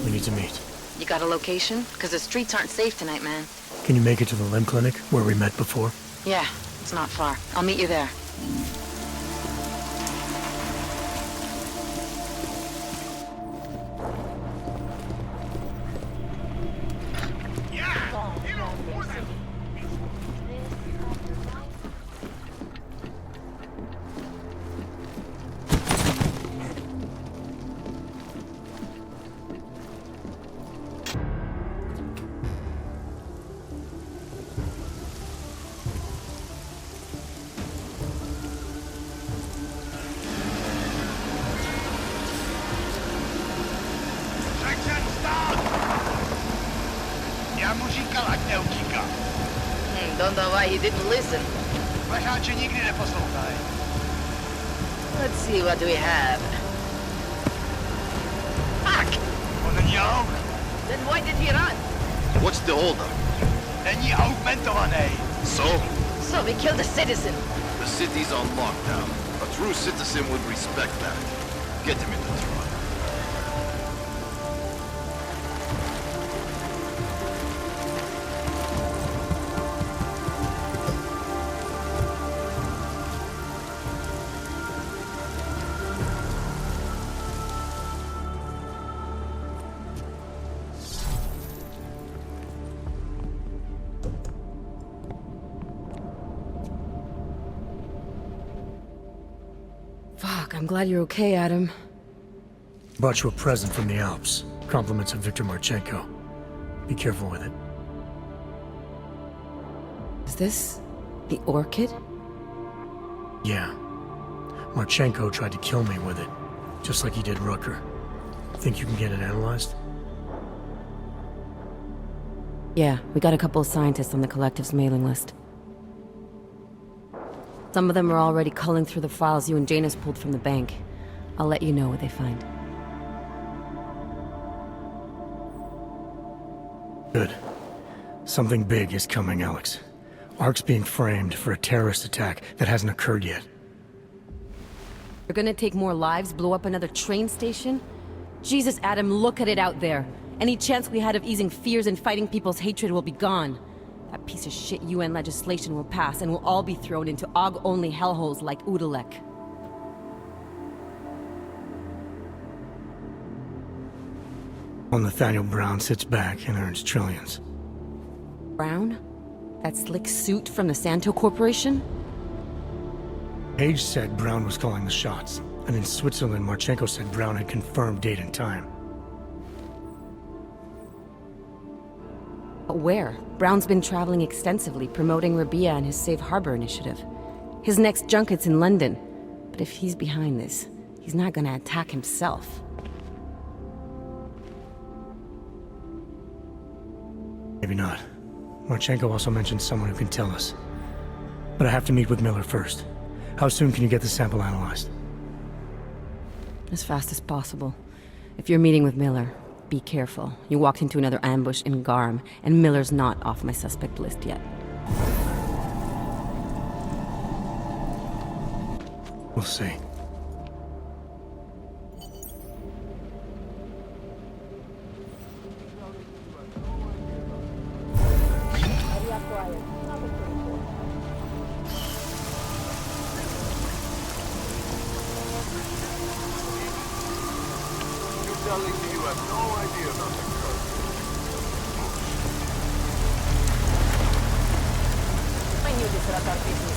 We need to meet. You got a location? Because the streets aren't safe tonight, man. Can you make it to the limb clinic, where we met before? Yeah, it's not far. I'll meet you there. Don't know why he didn't listen. Let's see, what do we have? Fuck! Then why did he run? What's the holdup? So? So we killed a citizen. The city's on lockdown. A true citizen would respect that. Get him in the truck. Fuck, I'm glad you're okay, Adam. Brought you a present from the Alps. Compliments of Viktor Marchenko. Be careful with it. Is this the orchid? Yeah. Marchenko tried to kill me with it, just like he did Rucker. Think you can get it analyzed? Yeah, we got a couple of scientists on the collective's mailing list. Some of them are already culling through the files you and Janus pulled from the bank. I'll let you know what they find. Good. Something big is coming, Alex. Ark's being framed for a terrorist attack that hasn't occurred yet. You're gonna take more lives, blow up another train station? Jesus, Adam, look at it out there. Any chance we had of easing fears and fighting people's hatred will be gone. That piece of shit UN legislation will pass, and we'll all be thrown into AUG-only hellholes like Udalek. While Nathaniel Brown sits back and earns trillions. Brown? That slick suit from the Santo Corporation? Page said Brown was calling the shots, and in Switzerland, Marchenko said Brown had confirmed date and time. But where? Brown's been traveling extensively, promoting Rabia and his Safe Harbor initiative. His next junket's in London. But if he's behind this, he's not gonna attack himself. Maybe not. Marchenko also mentioned someone who can tell us. But I have to meet with Miller first. How soon can you get the sample analyzed? As fast as possible. If you're meeting with Miller, be careful. You walked into another ambush in Garm, and Miller's not off my suspect list yet. We'll see. Telling me you have no idea about the code. I knew this was our business.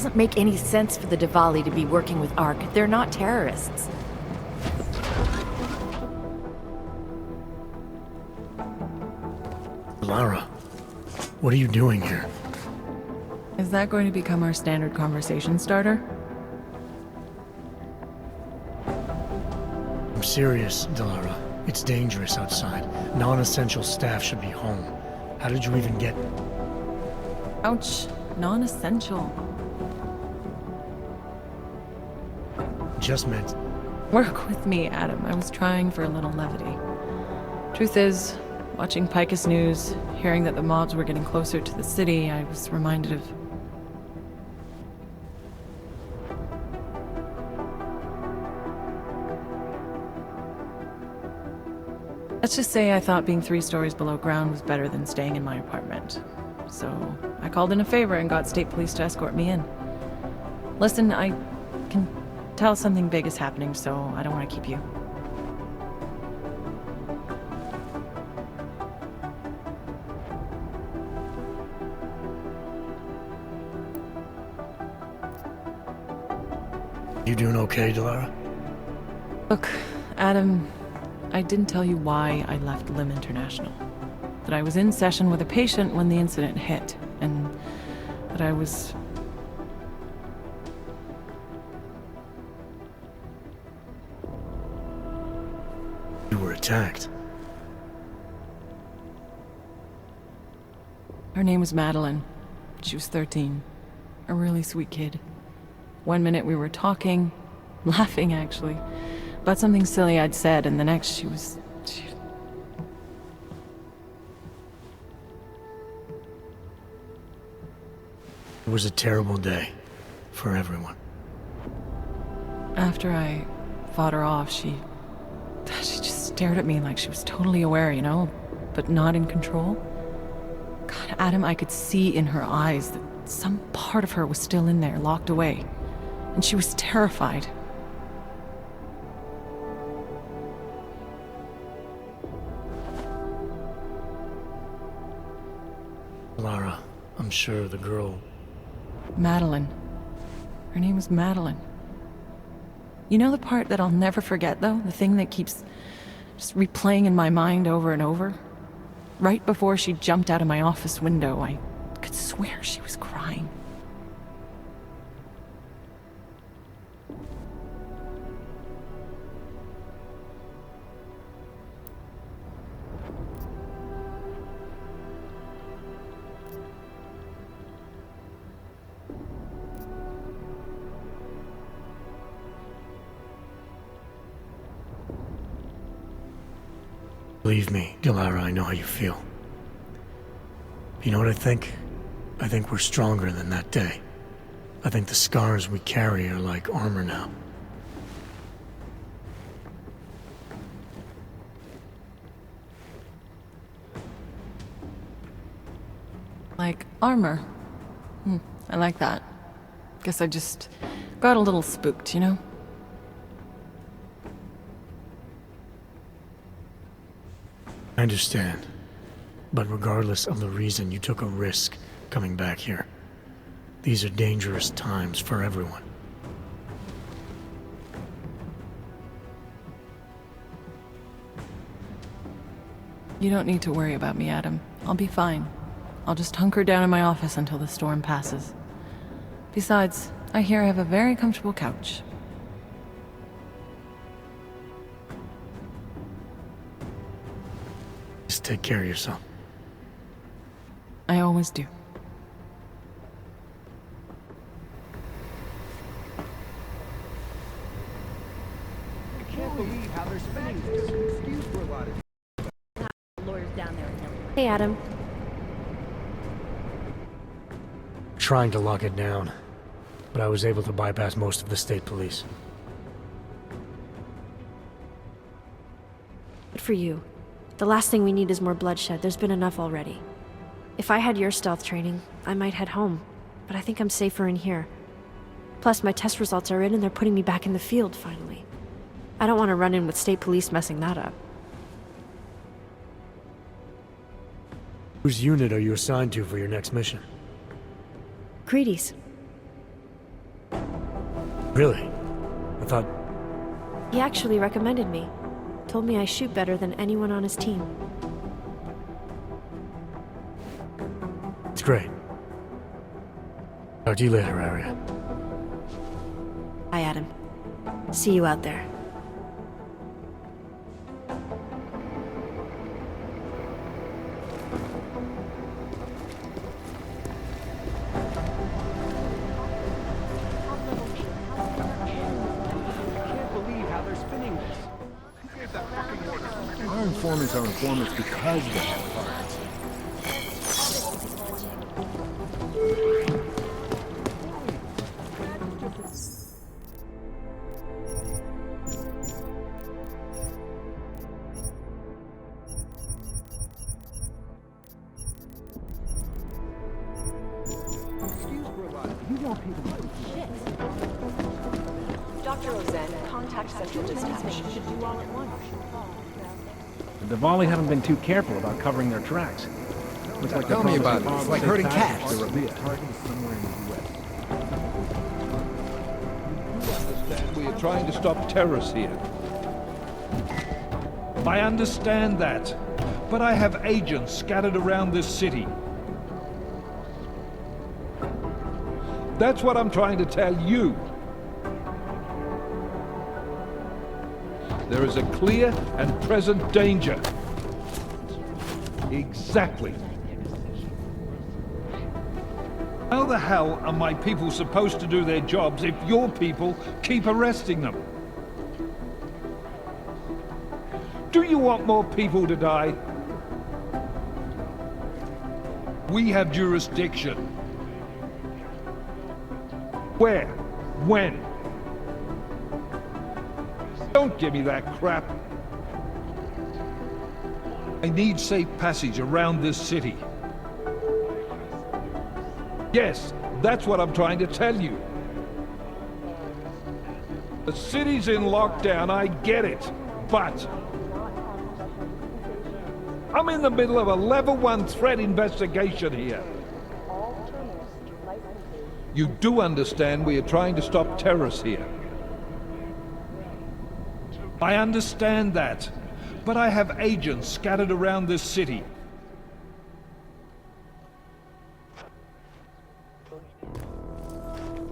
doesn't make any sense for the Diwali to be working with ARC. They're not terrorists. Lara, what are you doing here? Is that going to become our standard conversation starter? I'm serious, Delara. It's dangerous outside. Non-essential staff should be home. How did you even get... Ouch. Non-essential. Just meant... Work with me, Adam. I was trying for a little levity. Truth is, watching Picus News, hearing that the mobs were getting closer to the city, I was reminded of... Let's just say I thought being 3 stories below ground was better than staying in my apartment. So, I called in a favor and got state police to escort me in. Listen, I can tell something big is happening, so I don't want to keep you. You doing okay, Delara? Look, Adam, I didn't tell you why I left Lim International. That I was in session with a patient when the incident hit, and that I was... You were attacked. Her name was Madeline. She was 13. A really sweet kid. One minute we were talking, laughing actually, about something silly I'd said, and the next she was... It was a terrible day. For everyone. After I fought her off, she just stared at me like she was totally aware, you know, but not in control. God, Adam, I could see in her eyes that some part of her was still in there, locked away. And she was terrified. Lara, I'm sure the girl... Madeline. Her name was Madeline. You know the part that I'll never forget, though? The thing that keeps just replaying in my mind over and over? Right before she jumped out of my office window, I could swear she was crying. Believe me, Delara, I know how you feel. You know what I think? I think we're stronger than that day. I think the scars we carry are like armor now. Like armor. I like that. Guess I just got a little spooked, you know? I understand. But regardless of the reason, you took a risk coming back here. These are dangerous times for everyone. You don't need to worry about me, Adam. I'll be fine. I'll just hunker down in my office until the storm passes. Besides, I hear I have a very comfortable couch. Just take care of yourself. I always do. I can't believe how they're spending this as an excuse for a lot of... Lawyers down there. Hey, Adam. Trying to lock it down, but I was able to bypass most of the state police. Good for you. The last thing we need is more bloodshed. There's been enough already. If I had your stealth training, I might head home, but I think I'm safer in here. Plus, my test results are in and they're putting me back in the field, finally. I don't want to run in with state police messing that up. Whose unit are you assigned to for your next mission? Greedy's. Really? I thought... He actually recommended me. Told me I shoot better than anyone on his team. It's great. Talk to you later, Arya. Hi, Adam. See you out there. Our informants are informants because they have cards. Excuse robot, you want people to Dr. Rosen, contact Central Dispatch. Should do all at once. The Diwali haven't been too careful about covering their tracks. Looks like Tell me about it. It's like herding cats. The Rabia. Target somewhere in the U.S. We are trying to stop terrorists here. I understand that, but I have agents scattered around this city. That's what I'm trying to tell you. There is a clear and present danger. Exactly. How the hell are my people supposed to do their jobs if your people keep arresting them? Do you want more people to die? We have jurisdiction. Where? When? Don't give me that crap. I need safe passage around this city. Yes, that's what I'm trying to tell you. The city's in lockdown, I get it, but I'm in the middle of a level 1 threat investigation here. You do understand we are trying to stop terrorists here. I understand that, but I have agents scattered around this city.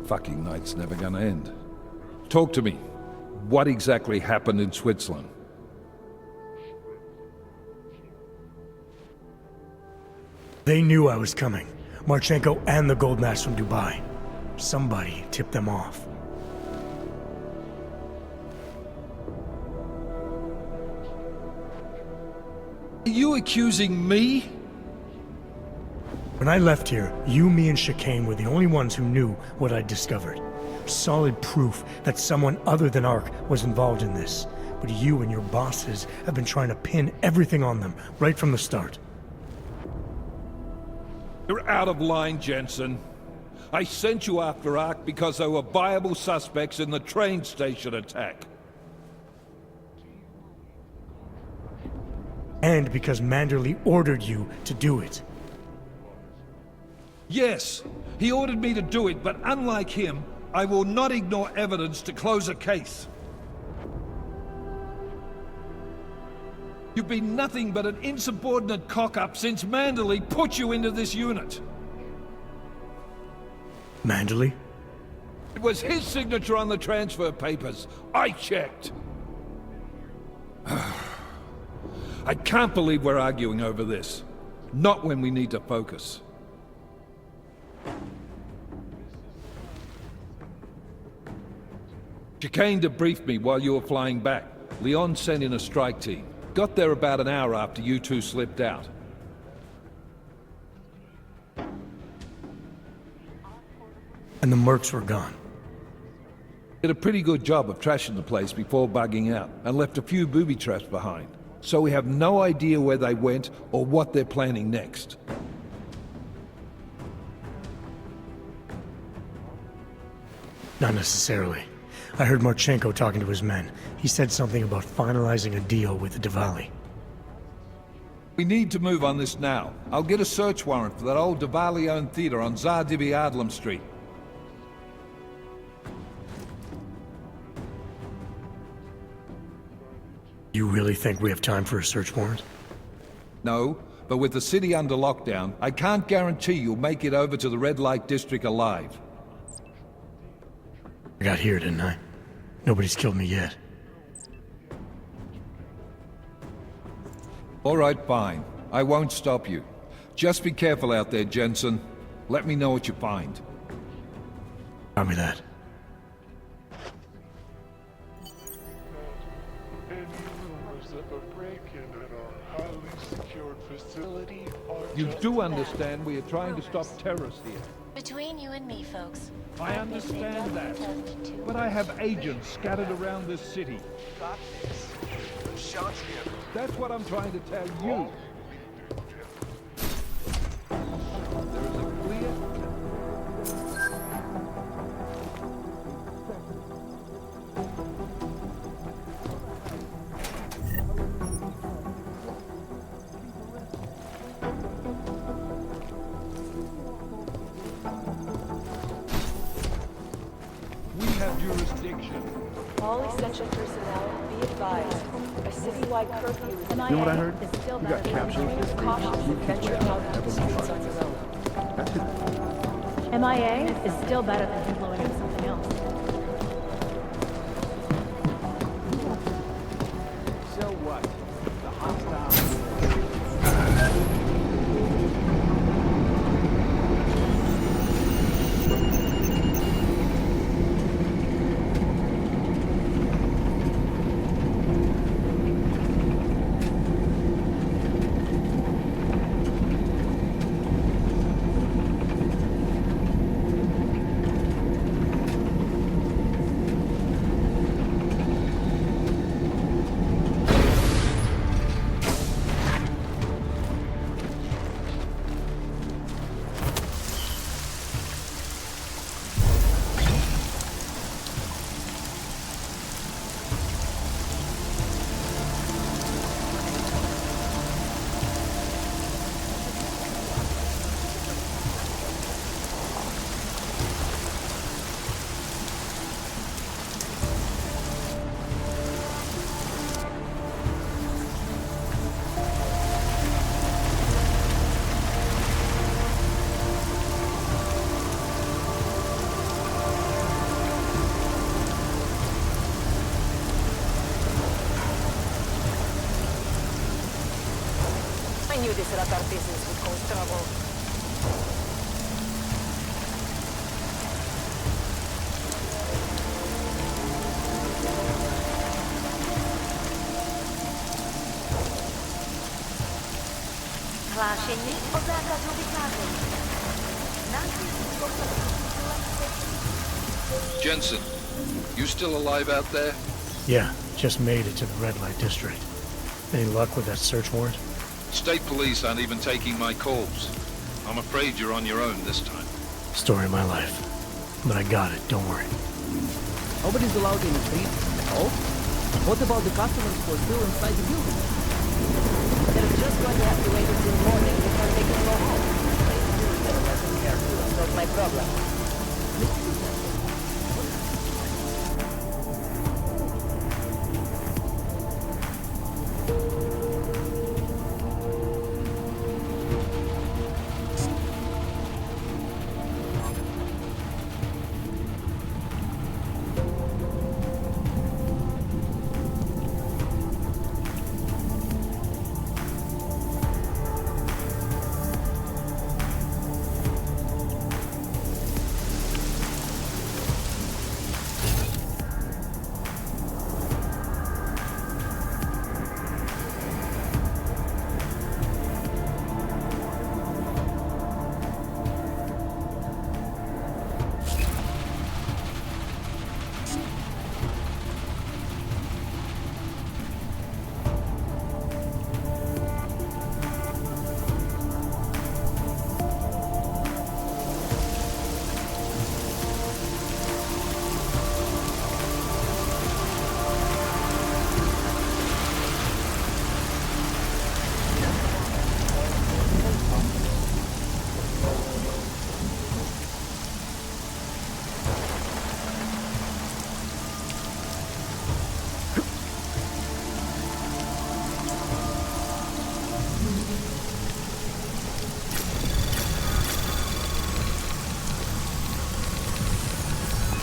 Fucking night's never gonna end. Talk to me. What exactly happened in Switzerland? They knew I was coming. Marchenko and the gold mask from Dubai. Somebody tipped them off. Are you accusing me? When I left here, you, me, and Chicane were the only ones who knew what I'd discovered. Solid proof that someone other than Ark was involved in this. But you and your bosses have been trying to pin everything on them, right from the start. You're out of line, Jensen. I sent you after Ark because there were viable suspects in the train station attack. And because Manderley ordered you to do it. Yes, he ordered me to do it, but unlike him, I will not ignore evidence to close a case. You've been nothing but an insubordinate cock-up since Manderley put you into this unit. Manderley? It was his signature on the transfer papers. I checked. I can't believe we're arguing over this. Not when we need to focus. Chicane debriefed me while you were flying back. Leon sent in a strike team. Got there about an hour after you two slipped out. And the mercs were gone. Did a pretty good job of trashing the place before bugging out, and left a few booby traps behind. So we have no idea where they went or what they're planning next. Not necessarily. I heard Marchenko talking to his men. He said something about finalizing a deal with the Diwali. We need to move on this now. I'll get a search warrant for that old Diwali-owned theater on Tsar Dibi Adlam Street. really think we have time for a search warrant? No, but with the city under lockdown, I can't guarantee you'll make it over to the red light district alive. I got here, didn't I? Nobody's killed me yet. All right, fine. I won't stop you. Just be careful out there, Jensen. Let me know what you find. Copy that. You do understand we are trying to stop terrorists here. Between you and me, folks. I understand that. But I have agents scattered around this city. That's what I'm trying to tell you. There is a clear... We have jurisdiction. All essential personnel, be advised. A citywide curfew is... You know what I heard? You got captured. Cautious and venture out into the streets on your own. MIA is still better than employing in something else. So what? The hostile... I knew this rat our business would cause trouble. Hlášení o zákazu vycházení. Jensen, you still alive out there? Yeah, just made it to the red light district. Any luck with that search warrant? State police aren't even taking my calls. I'm afraid you're on your own this time. Story of my life. But I got it, don't worry. Nobody's allowed in the street at all? What about the customers who are still inside the building? They're just going to have to wait until morning before they can go home. I wasn't here to sort my problem.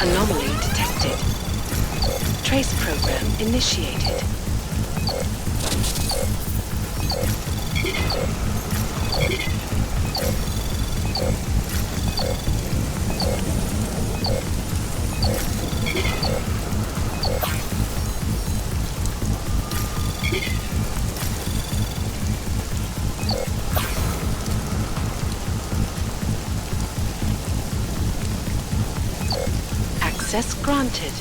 Anomaly detected. Trace program initiated. Access granted.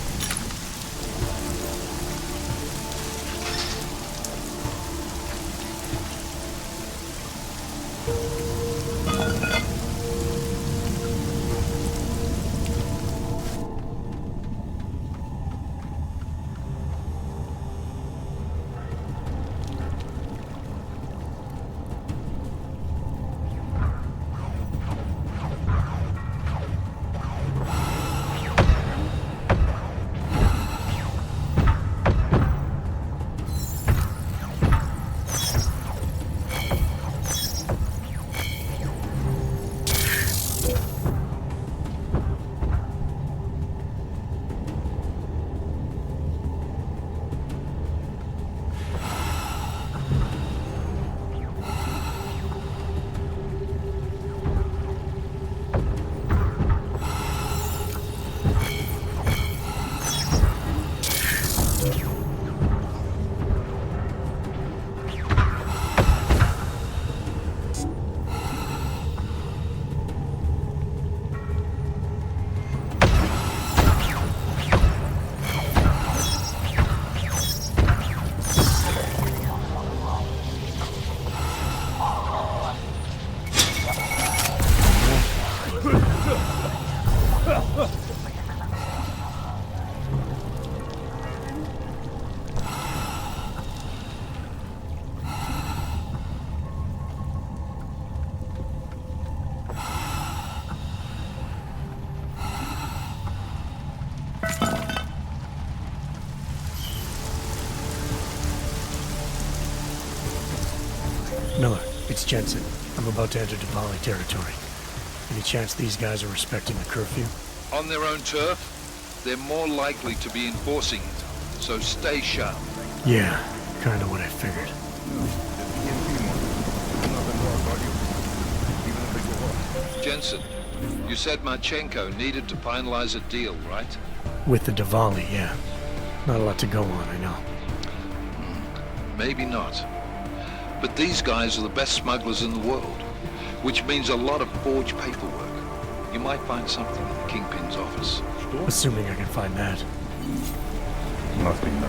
Miller, it's Jensen. I'm about to enter Diwali territory. Any chance these guys are respecting the curfew? On their own turf, they're more likely to be enforcing it. So stay sharp. Yeah, kinda what I figured. Jensen, you said Marchenko needed to finalize a deal, right? With the Diwali, yeah. Not a lot to go on, I know. Maybe not. But these guys are the best smugglers in the world, which means a lot of forged paperwork. You might find something in the Kingpin's office. Assuming I can find that. Nothing.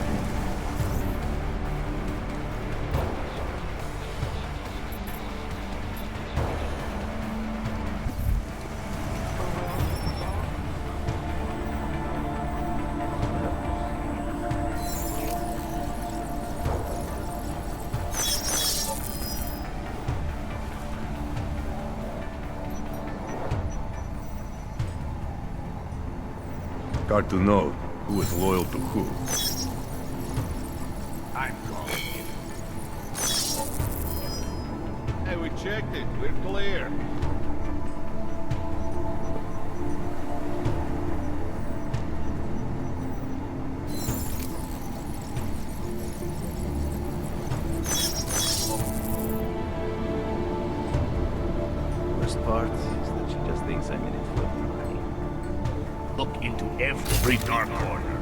Hard to know who is loyal to who. I'm calling it. Hey, we checked it. We're clear. Worst part is that she just thinks I'm in it for the money. Look into every dark corner.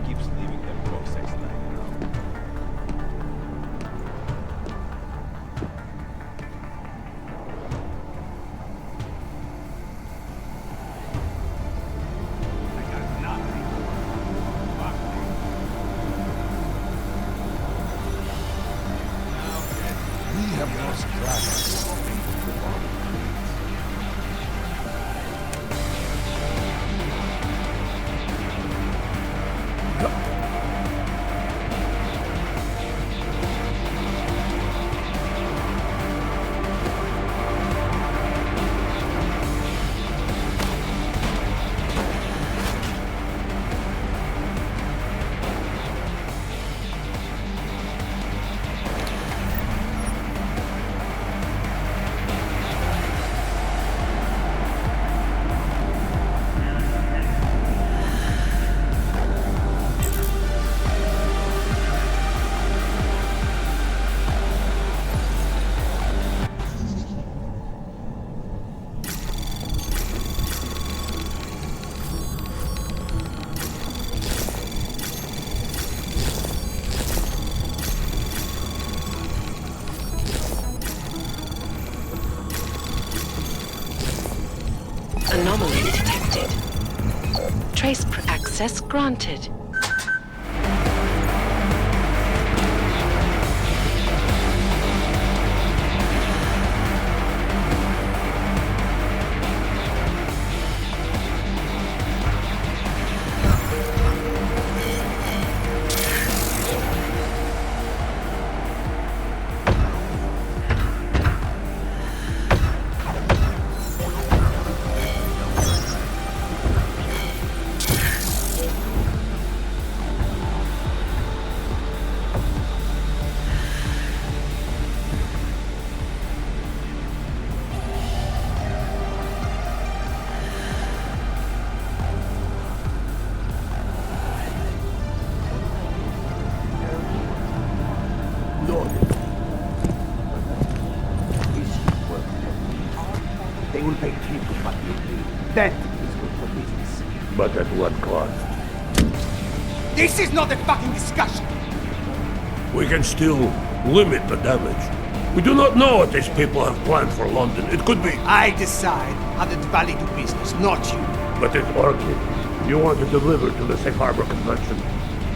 Keeps leaving them process lying around. I got nothing. Fuck me. We have lost track. Access granted. They will pay cheap for what you do. That is good for business. But at what cost? This is not a fucking discussion! We can still limit the damage. We do not know what these people have planned for London. It could be... I decide how the Valley do business, not you. But it's our case. You want to deliver to the Safe Harbor Convention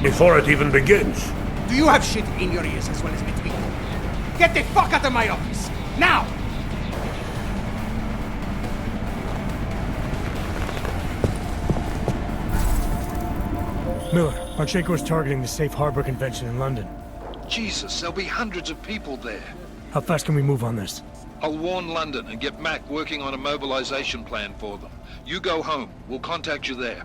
before it even begins. Do you have shit in your ears as well as between you? Get the fuck out of my office! Now! Miller, Marchenko is targeting the Safe Harbor Convention in London. Jesus, there'll be hundreds of people there. How fast can we move on this? I'll warn London and get Mac working on a mobilization plan for them. You go home. We'll contact you there.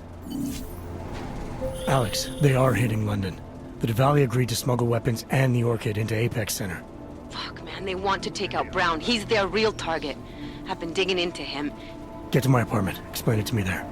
Alex, they are hitting London. The Diwali agreed to smuggle weapons and the Orchid into Apex Center. Fuck, man, they want to take out Brown. He's their real target. I've been digging into him. Get to my apartment. Explain it to me there.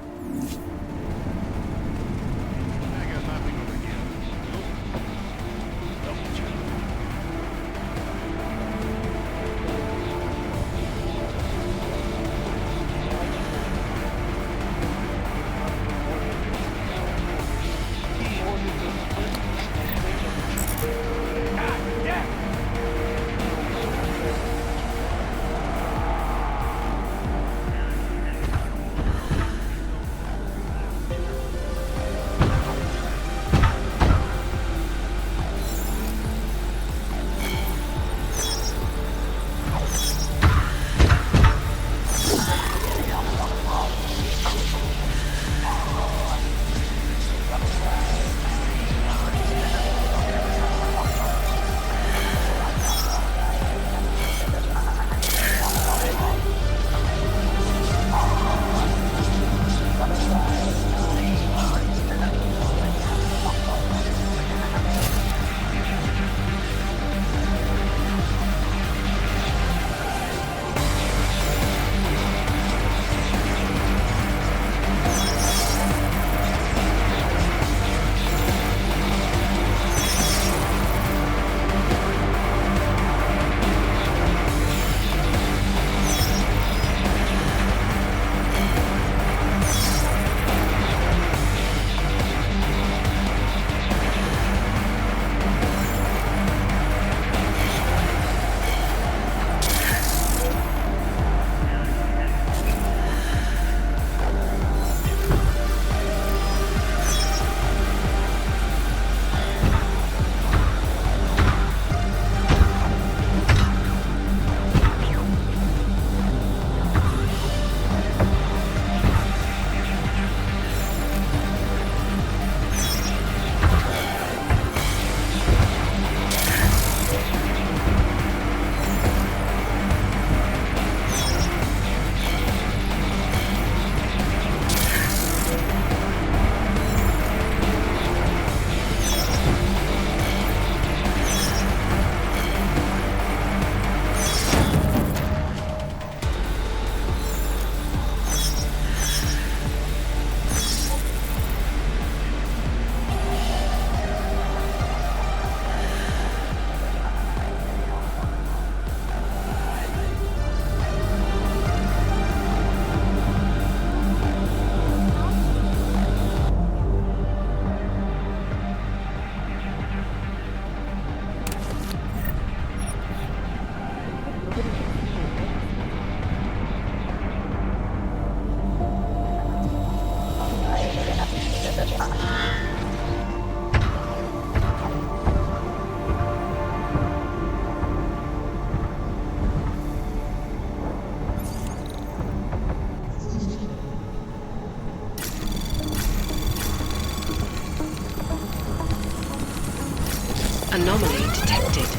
Anomaly detected.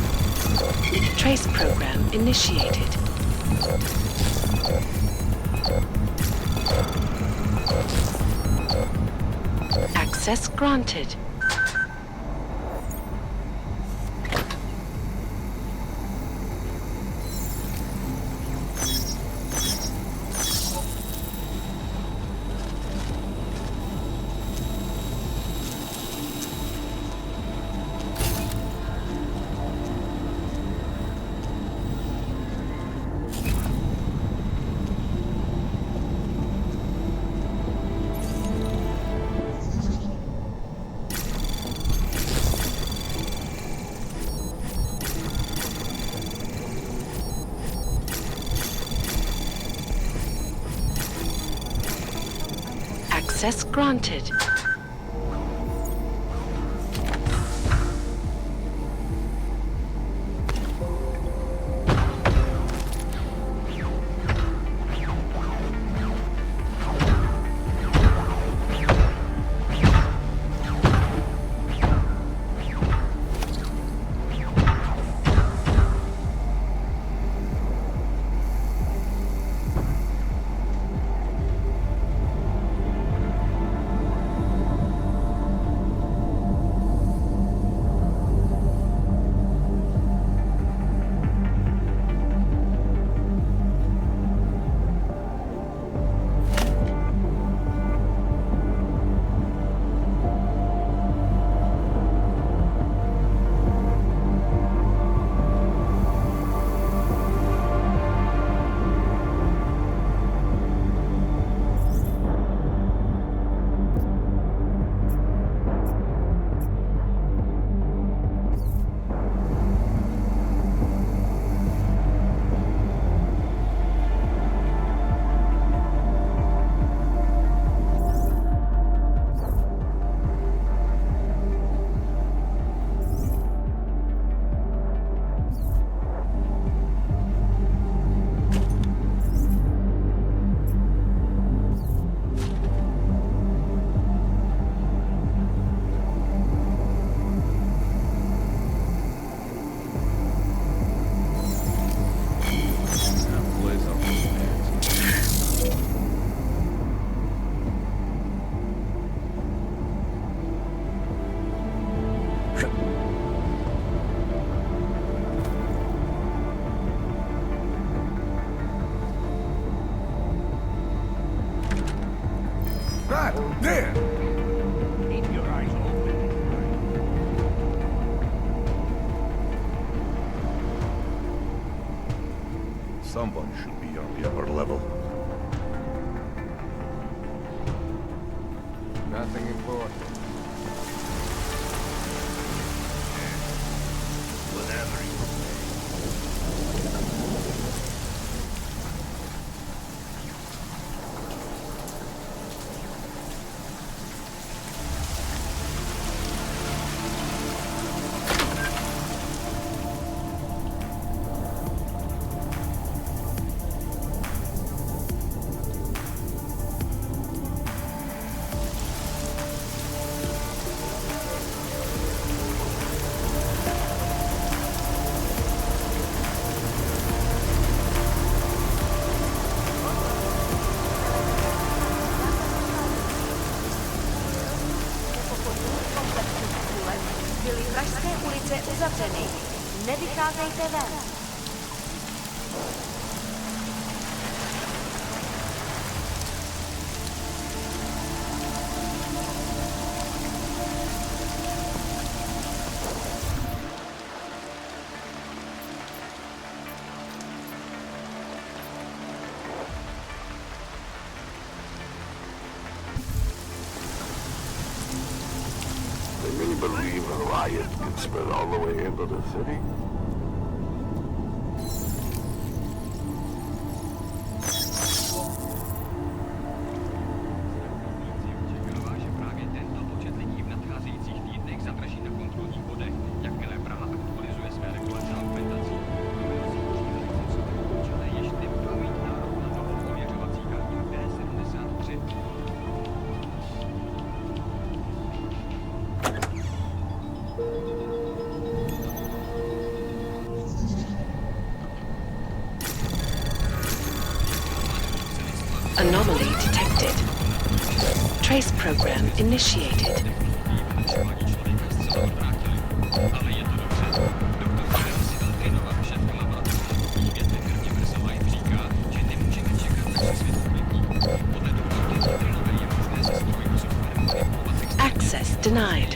Trace program initiated. Access granted. Access granted. There! Keep your eyes open. Someone should be on the upper level. Nothing important. Whatever you Byly pražské ulice uzavřeny. Nevycházejte ven. They really believe a riot can spread all the way into the city? Anomaly detected. Trace program initiated. Access denied.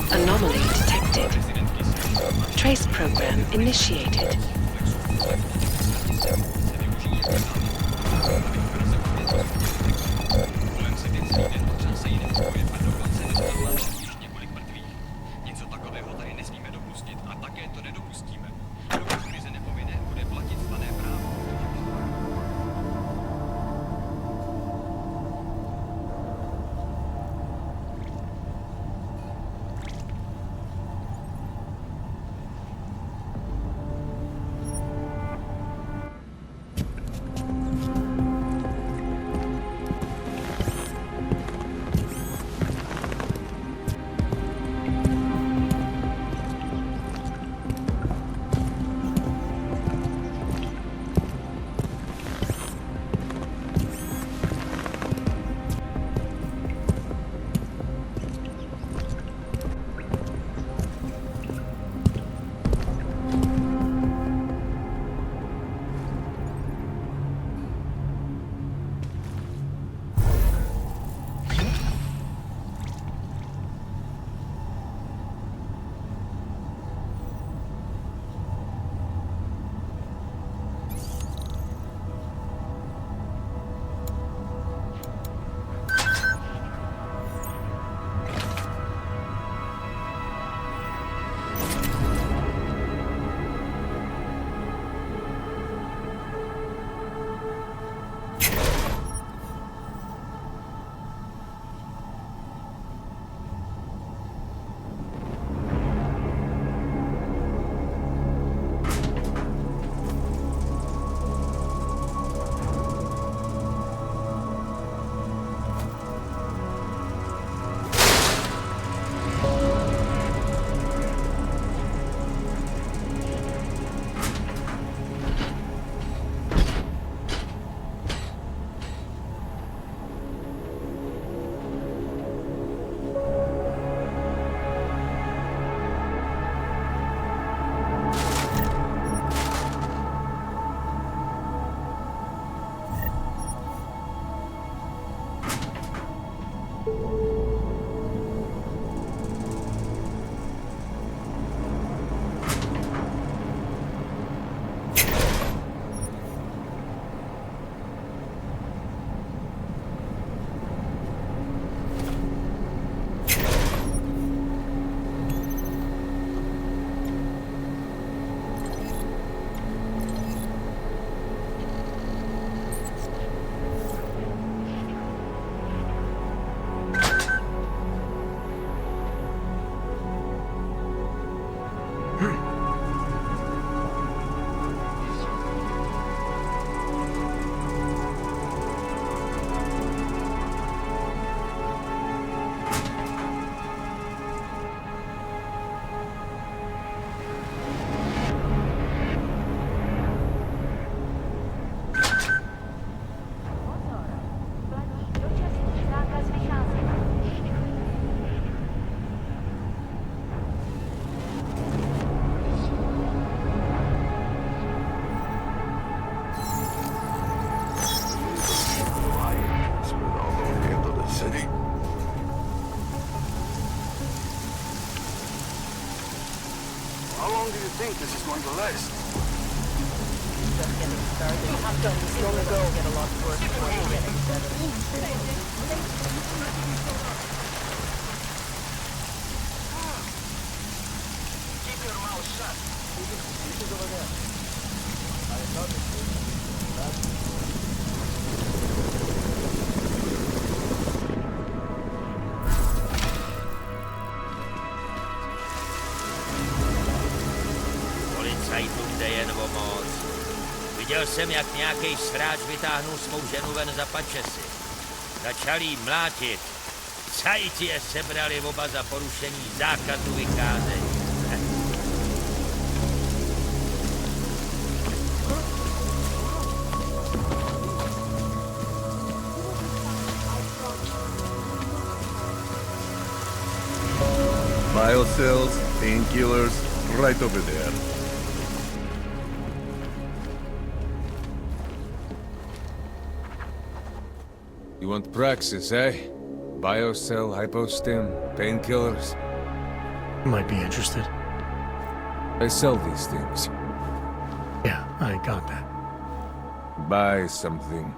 Anomaly detected. Trace program initiated. How long do you think this is going to last? I've done this long ago. Get a lot worse before they get any better. Keep your mouth shut. This is over there. I thought it was Policajtům jde jen o moc. Viděl jsem, jak nějaký sráč vytáhnul svou ženu ven za pačesy. Začal jí mlátit. Cajti je sebrali oba za porušení zákazu vycházení. Biocells, painkillers, right over there. You want praxis, eh? Biocell, hypostim, painkillers? Might be interested. I sell these things. Yeah, I got that. Buy something.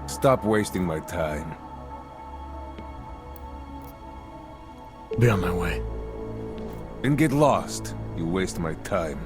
Stop wasting my time. Be on my way. Then get lost. You waste my time.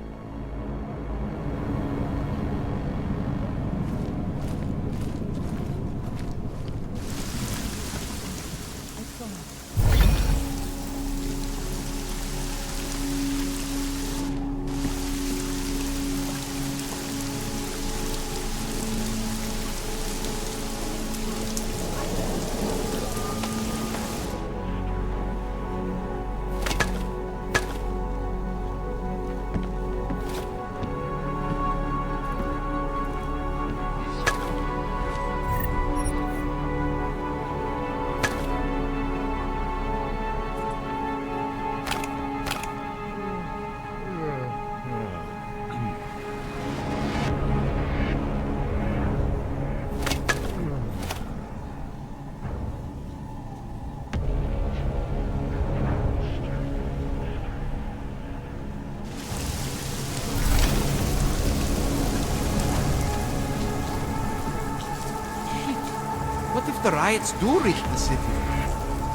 if the riots do reach the city?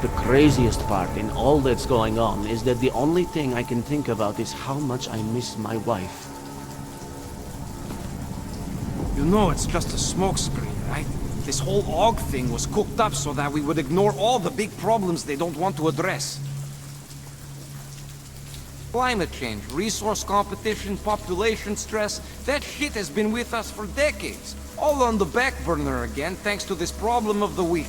The craziest part in all that's going on is that the only thing I can think about is how much I miss my wife. You know it's just a smokescreen, right? This whole AUG thing was cooked up so that we would ignore all the big problems they don't want to address. Climate change, resource competition, population stress, that shit has been with us for decades. All on the back burner again, thanks to this problem of the week.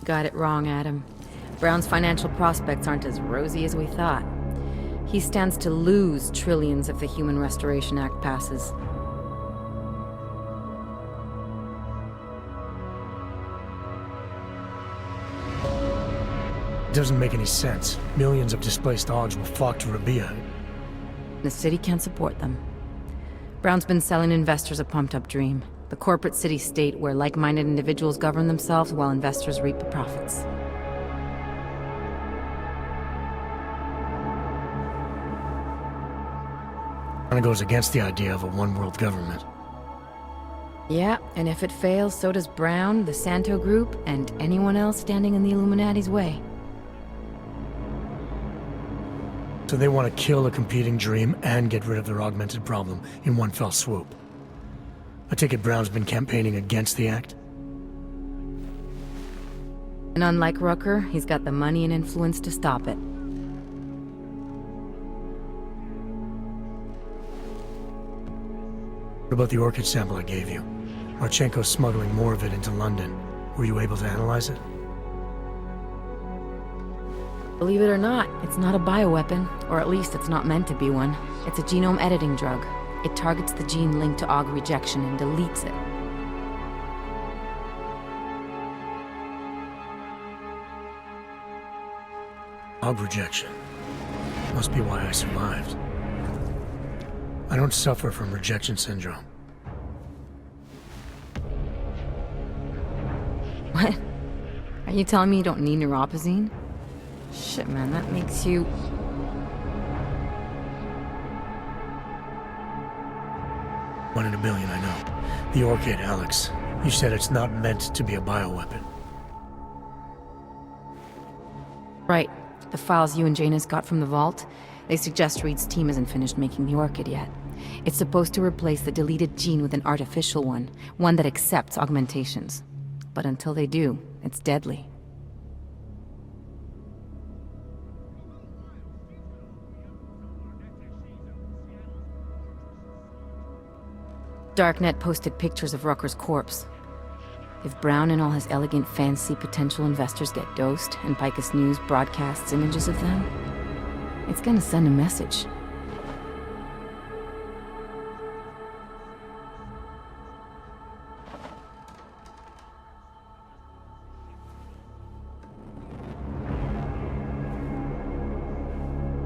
Got it wrong, Adam. Brown's financial prospects aren't as rosy as we thought. He stands to lose trillions if the Human Restoration Act passes. It doesn't make any sense. Millions of displaced AUGs will flock to Rabia. The city can't support them. Brown's been selling investors a pumped-up dream. The corporate city-state where like-minded individuals govern themselves while investors reap the profits. Kinda goes against the idea of a one-world government. Yeah, and if it fails, so does Brown, the Santo Group, and anyone else standing in the Illuminati's way. So they want to kill a competing dream and get rid of their augmented problem in one fell swoop. I take it Brown's been campaigning against the act? And unlike Rucker, he's got the money and influence to stop it. What about the orchid sample I gave you? Marchenko's smuggling more of it into London. Were you able to analyze it? Believe it or not, it's not a bioweapon, or at least it's not meant to be one. It's a genome editing drug. It targets the gene linked to AUG rejection and deletes it. AUG rejection. Must be why I survived. I don't suffer from rejection syndrome. What? Are you telling me you don't need neuropozyne? Shit, man, that makes you... One in a billion, I know. The orchid, Alex. You said it's not meant to be a bioweapon. Right. The files you and Janus got from the vault, they suggest Reed's team isn't finished making the orchid yet. It's supposed to replace the deleted gene with an artificial one that accepts augmentations. But until they do, it's deadly. Darknet posted pictures of Rucker's corpse. If Brown and all his elegant, fancy potential investors get dosed, and Picus News broadcasts images of them, it's gonna send a message.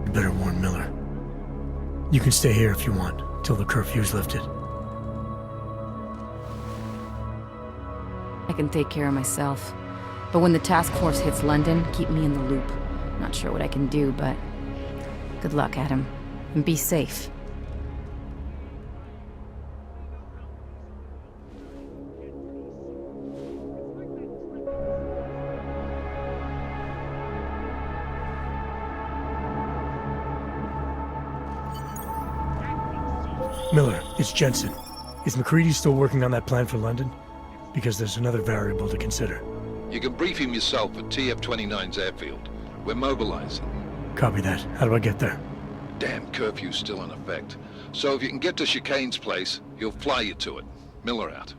You better warn Miller. You can stay here if you want, till the curfew's lifted. I can take care of myself. But when the task force hits London, keep me in the loop. Not sure what I can do, but... good luck, Adam. And be safe. Miller, it's Jensen. Is McCready still working on that plan for London? Because there's another variable to consider. You can brief him yourself at TF-29's airfield. We're mobilizing. Copy that. How do I get there? Damn curfew's still in effect. So if you can get to Chicane's place, he'll fly you to it. Miller out.